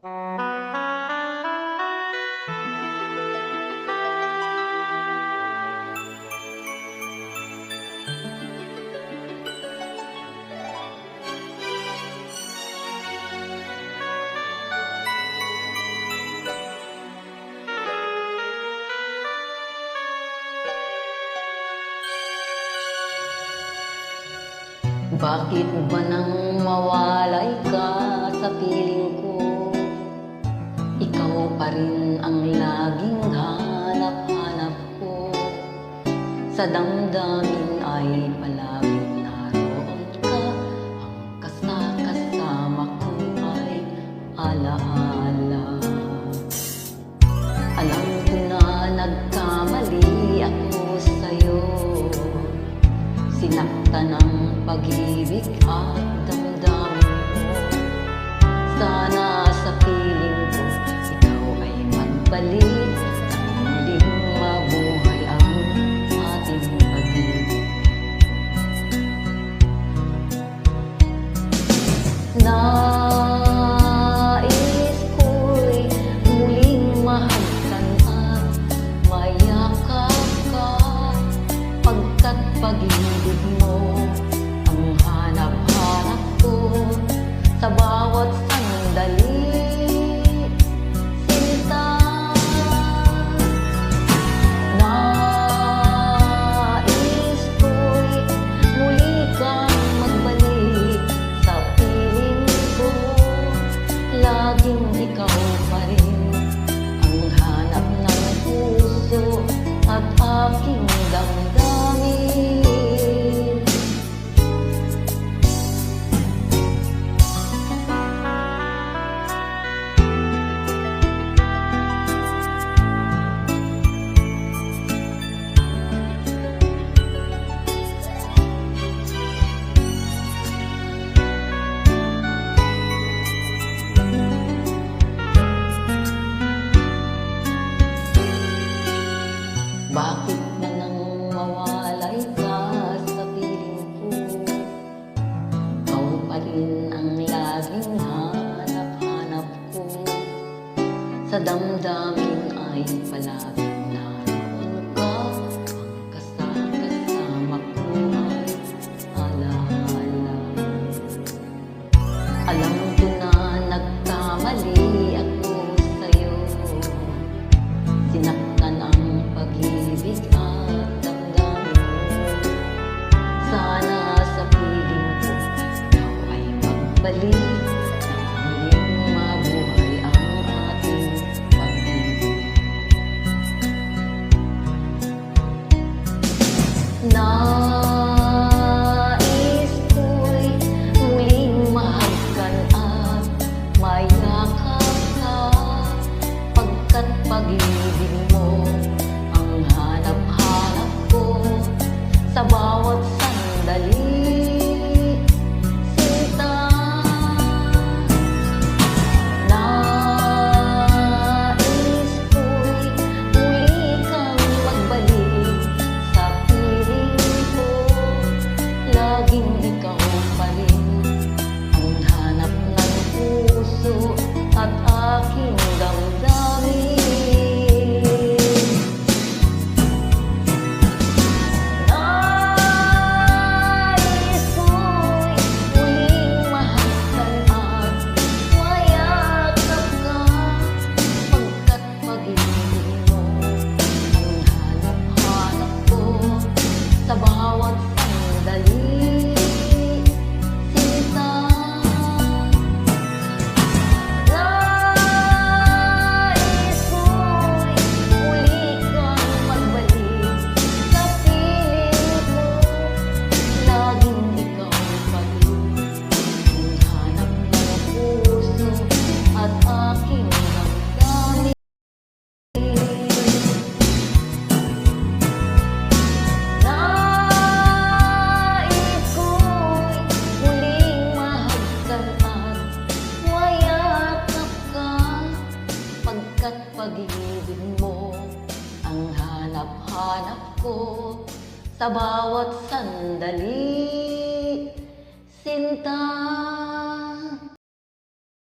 Bakit ba nang mawalay ka sa piling ko? Ikaw pa rin ang laging hanap-hanap ko. Sa damdamin ay palaging naroon ka. Ang kasama ko ay alaala. Alam ko na nagkamali ako sa'yo. Sinaktan ang pag-ibig at damdamin mo. Sana sa piling ko, ikaw ay magbalik. Nang muling mabuhay ang ating pag-ibig. Nais ko'y muling mahagkan at mayakap ka. Pagkat pag-ibig mo ang hanap-hanap ko sa bawat sandali, sinta. Nais ko'y muli kang magbalik sa piling ko. Laging ikaw pa rin ang hanap ng puso at aking damdamin. Bakit na nang mawalay ka sa piling ko? Ikaw pa rin ang laging hanap-hanap ko. Sa damdamin ay palaging naroon ka. Ang kasama ko ay alaala. Alam ko na nagkamali ako sa'yo. Sinaktan ang pag-ibig at damdamin mo. Sana sa piling ko, ikaw ay magbalik. Nang muling mabuhay ang ating pag-ibig. Nais ko'y muling mahagkan at mayakap ka. Pagkat pag-ibig mo ang hanap-hanap ko sa bawat sandali, sinta. Nais ko'y muli kang magbalik sa piling ko. Laging ikaw pa rin ang hanap ng puso at aking damdamin. Sa bawat sandali, sinta. Nais ko'y muli kang magbalik sa piling ko. Laging ikaw pa rin ang hanap ng puso at aking damdamin. Pag-ibig mo ang hanap-hanap ko sa bawat sandali, sinta.